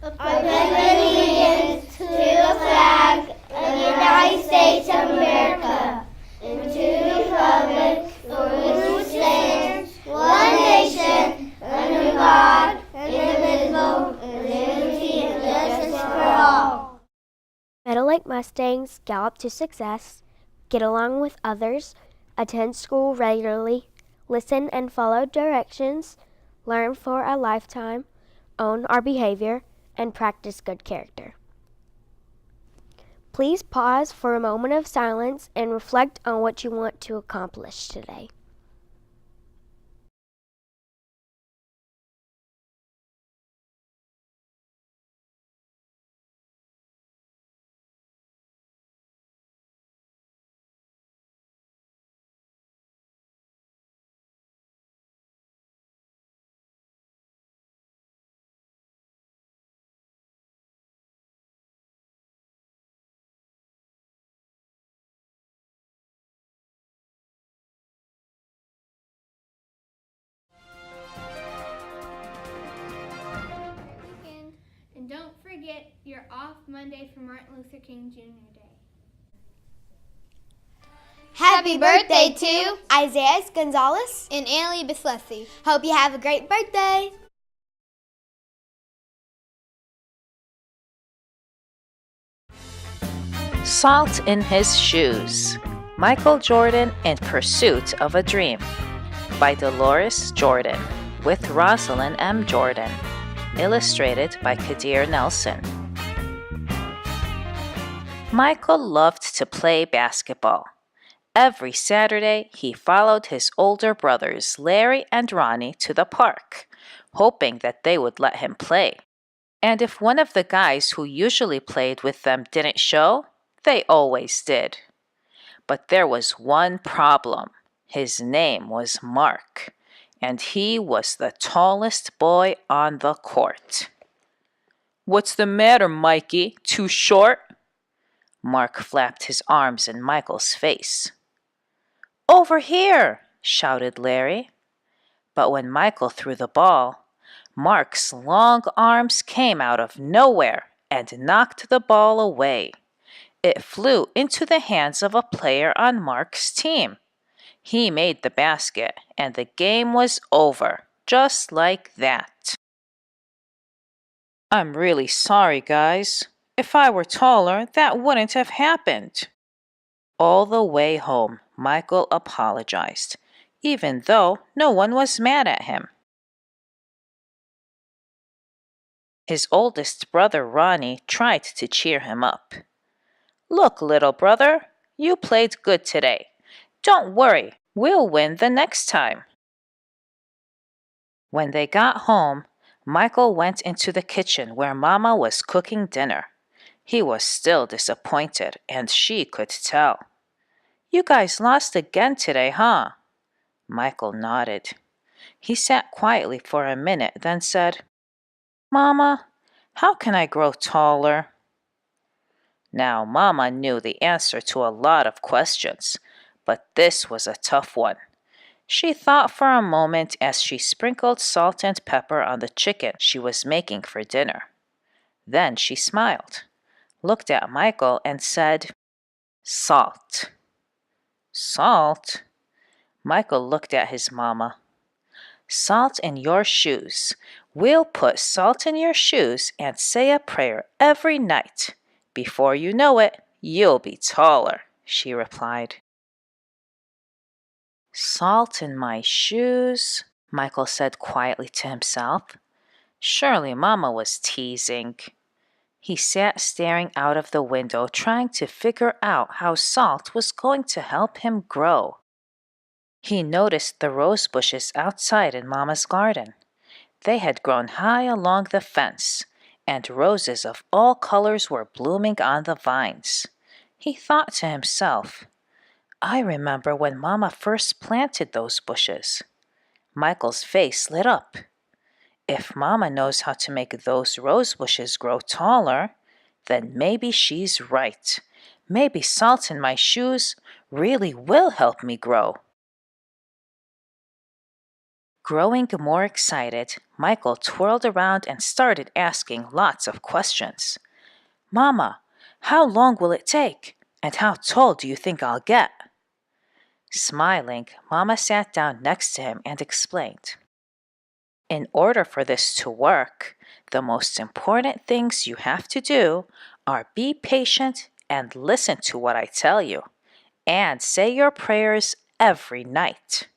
I pledge allegiance to the flag of the United States of America and to the republic for which it stands, one nation, under God, indivisible, with liberty and justice for all. Meadow Lake Mustangs gallop to success, get along with others, attend school regularly, listen and follow directions, learn for a lifetime, own our behavior, and practice good character. Please pause for a moment of silence and reflect on what you want to accomplish today. And don't forget, you're off Monday for Martin Luther King Jr. Day. Happy birthday to Isaiah Gonzalez and Annalie Bislesi. Hope you have a great birthday. Salt in His Shoes, Michael Jordan in Pursuit of a Dream by Dolores Jordan with Rosalind M. Jordan, illustrated by Kadir Nelson. Michael loved to play basketball. Every Saturday, he followed his older brothers Larry and Ronnie to the park, hoping that they would let him play. And if one of the guys who usually played with them didn't show, they always did. But there was one problem. His name was Mark, and he was the tallest boy on the court. "What's the matter, Mikey? Too short?" Mark flapped his arms in Michael's face. "Over here!" shouted Larry. But when Michael threw the ball, Mark's long arms came out of nowhere and knocked the ball away. It flew into the hands of a player on Mark's team. He made the basket, and the game was over, just like that. "I'm really sorry, guys. If I were taller, that wouldn't have happened." All the way home, Michael apologized, even though no one was mad at him. His oldest brother, Ronnie, tried to cheer him up. "Look, little brother, you played good today. Don't worry, we'll win the next time." When they got home, Michael went into the kitchen where Mama was cooking dinner. He was still disappointed, and she could tell. "You guys lost again today, huh?" Michael nodded. He sat quietly for a minute, then said, "Mama, how can I grow taller?" Now, Mama knew the answer to a lot of questions, but this was a tough one. She thought for a moment as she sprinkled salt and pepper on the chicken she was making for dinner. Then she smiled, looked at Michael, and said, "Salt." "Salt?" Michael looked at his mama. "Salt in your shoes. We'll put salt in your shoes and say a prayer every night. Before you know it, you'll be taller," she replied. "Salt in my shoes," Michael said quietly to himself. Surely Mama was teasing. He sat staring out of the window, trying to figure out how salt was going to help him grow. He noticed the rose bushes outside in Mama's garden. They had grown high along the fence, and roses of all colors were blooming on the vines. He thought to himself, "I remember when Mama first planted those bushes." Michael's face lit up. If Mama knows how to make those rose bushes grow taller, then maybe she's right. Maybe salt in my shoes really will help me grow. Growing more excited, Michael twirled around and started asking lots of questions. Mama, how long will it take? And how tall do you think I'll get? Smiling, Mama sat down next to him and explained. In order for this to work, the most important things you have to do are be patient and listen to what I tell you, and say your prayers every night.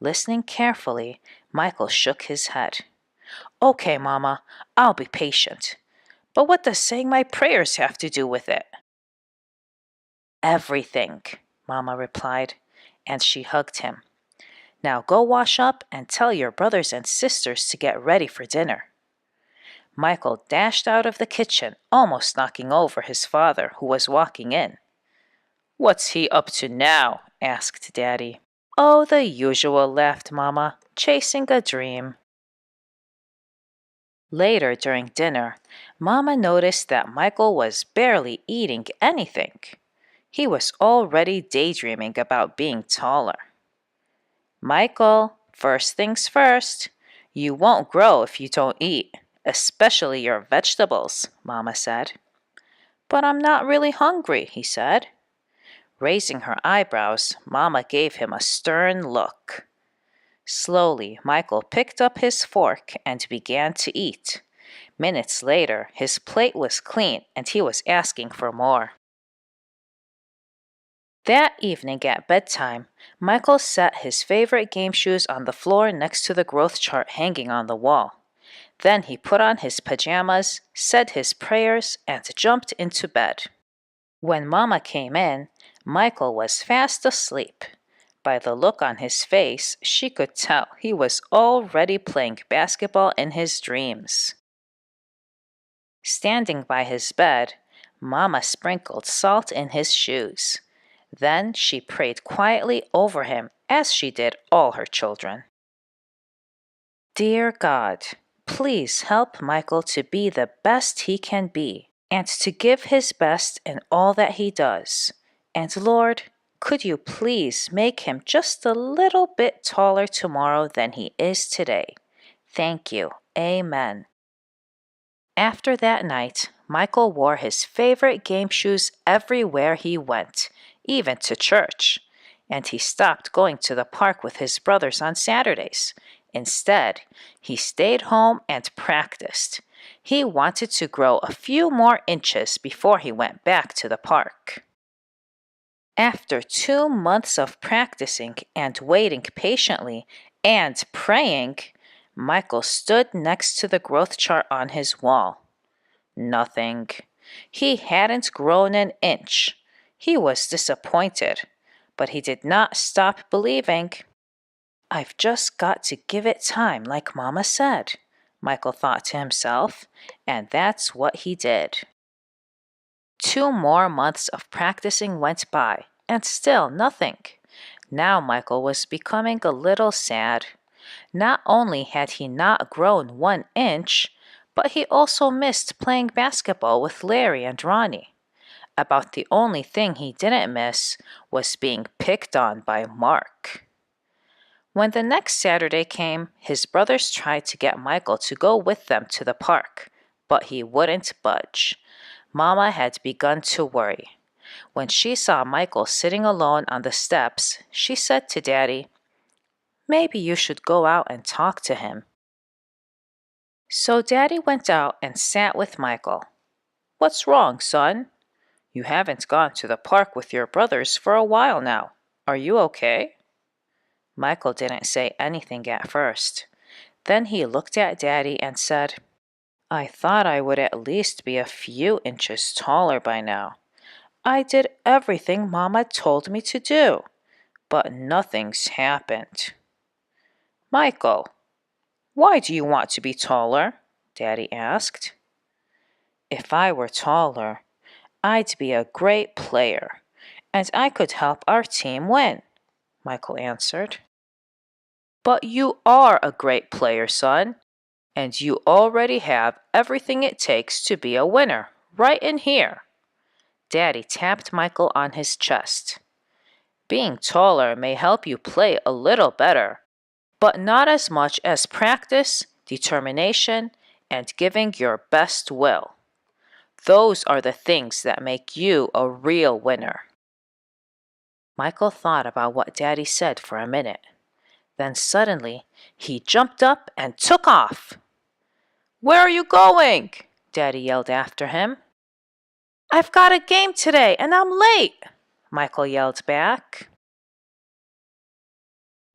Listening carefully, Michael shook his head. Okay, Mama, I'll be patient. But what does saying my prayers have to do with it? Everything, Mama replied, and she hugged him. Now go wash up and tell your brothers and sisters to get ready for dinner. Michael dashed out of the kitchen, almost knocking over his father, who was walking in. What's he up to now? Asked Daddy. Oh, the usual, laughed Mama, chasing a dream. Later during dinner, Mama noticed that Michael was barely eating anything. He was already daydreaming about being taller. Michael, first things first. You won't grow if you don't eat, especially your vegetables, Mama said. But I'm not really hungry, he said. Raising her eyebrows, Mama gave him a stern look. Slowly, Michael picked up his fork and began to eat. Minutes later, his plate was clean and he was asking for more. That evening at bedtime, Michael set his favorite game shoes on the floor next to the growth chart hanging on the wall. Then he put on his pajamas, said his prayers, and jumped into bed. When Mama came in, Michael was fast asleep. By the look on his face, she could tell he was already playing basketball in his dreams. Standing by his bed, Mama sprinkled salt in his shoes. Then she prayed quietly over him, as she did all her children. Dear God, please help Michael to be the best he can be, and to give his best in all that he does. And Lord, could you please make him just a little bit taller tomorrow than he is today? Thank you. Amen. After that night, Michael wore his favorite game shoes everywhere he went, even to church. And he stopped going to the park with his brothers on Saturdays. Instead, he stayed home and practiced. He wanted to grow a few more inches before he went back to the park. After 2 months of practicing and waiting patiently and praying, Michael stood next to the growth chart on his wall. Nothing. He hadn't grown an inch. He was disappointed, but he did not stop believing. I've just got to give it time, like Mama said, Michael thought to himself, and that's what he did. 2 more months of practicing went by, and still nothing. Now Michael was becoming a little sad. Not only had he not grown 1 inch, but he also missed playing basketball with Larry and Ronnie. About the only thing he didn't miss was being picked on by Mark. When the next Saturday came, his brothers tried to get Michael to go with them to the park, but he wouldn't budge. Mama had begun to worry. When she saw Michael sitting alone on the steps, she said to Daddy, "Maybe you should go out and talk to him." So Daddy went out and sat with Michael. "What's wrong, son? You haven't gone to the park with your brothers for a while now. Are you okay?" Michael didn't say anything at first. Then he looked at Daddy and said, "I thought I would at least be a few inches taller by now. I did everything Mama told me to do, but nothing's happened." "Michael, why do you want to be taller?" Daddy asked. "If I were taller, I'd be a great player, and I could help our team win," Michael answered. "But you are a great player, son, and you already have everything it takes to be a winner, right in here." Daddy tapped Michael on his chest. "Being taller may help you play a little better, but not as much as practice, determination, and giving your best will. Those are the things that make you a real winner. Michael thought about what Daddy said for a minute. Then suddenly, he jumped up and took off. "Where are you going?" Daddy yelled after him. "I've got a game today and I'm late," Michael yelled back.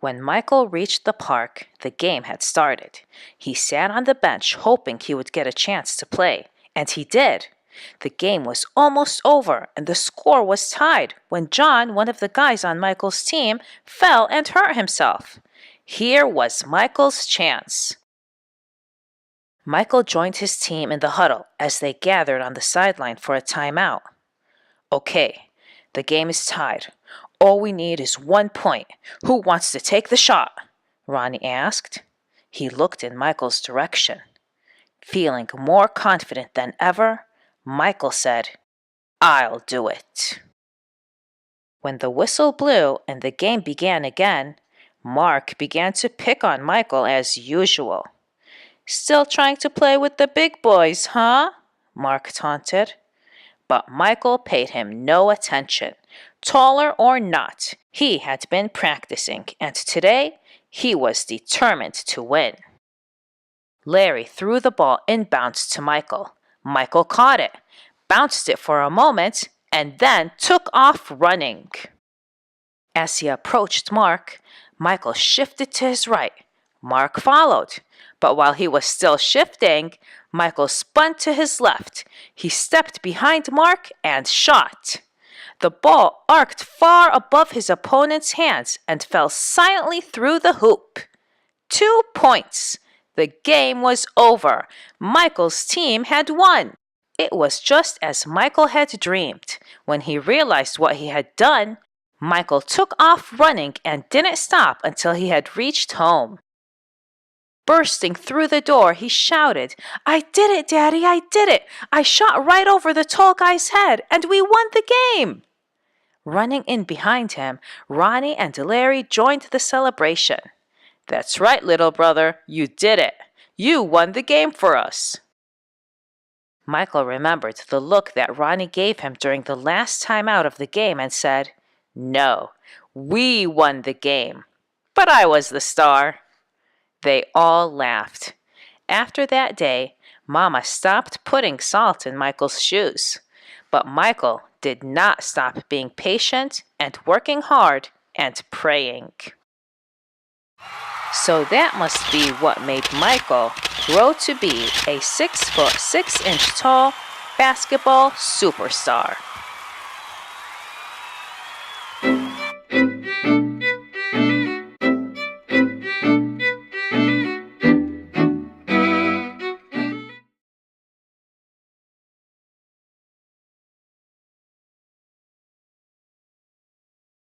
When Michael reached the park, the game had started. He sat on the bench hoping he would get a chance to play, and he did. The game was almost over and the score was tied when John, one of the guys on Michael's team, fell and hurt himself. Here was Michael's chance. Michael joined his team in the huddle as they gathered on the sideline for a timeout. "Okay, the game is tied. All we need is 1 point. Who wants to take the shot?" Ronnie asked. He looked in Michael's direction. Feeling more confident than ever, Michael said, "I'll do it." When the whistle blew and the game began again, Mark began to pick on Michael as usual. "Still trying to play with the big boys, huh?" Mark taunted. But Michael paid him no attention. Taller or not, he had been practicing, and today he was determined to win. Larry threw the ball inbounds to Michael. Michael caught it, bounced it for a moment, and then took off running. As he approached Mark, Michael shifted to his right. Mark followed, but while he was still shifting, Michael spun to his left. He stepped behind Mark and shot. The ball arced far above his opponent's hands and fell silently through the hoop. 2 points. The game was over. Michael's team had won. It was just as Michael had dreamed. When he realized what he had done, Michael took off running and didn't stop until he had reached home. Bursting through the door, he shouted, "I did it, Daddy, I did it! I shot right over the tall guy's head, and we won the game!" Running in behind him, Ronnie and Larry joined the celebration. "That's right, little brother, you did it! You won the game for us!" Michael remembered the look that Ronnie gave him during the last time out of the game and said, "No, we won the game, but I was the star." They all laughed. After that day, Mama stopped putting salt in Michael's shoes. But Michael did not stop being patient and working hard and praying. So that must be what made Michael grow to be a 6'6" tall basketball superstar.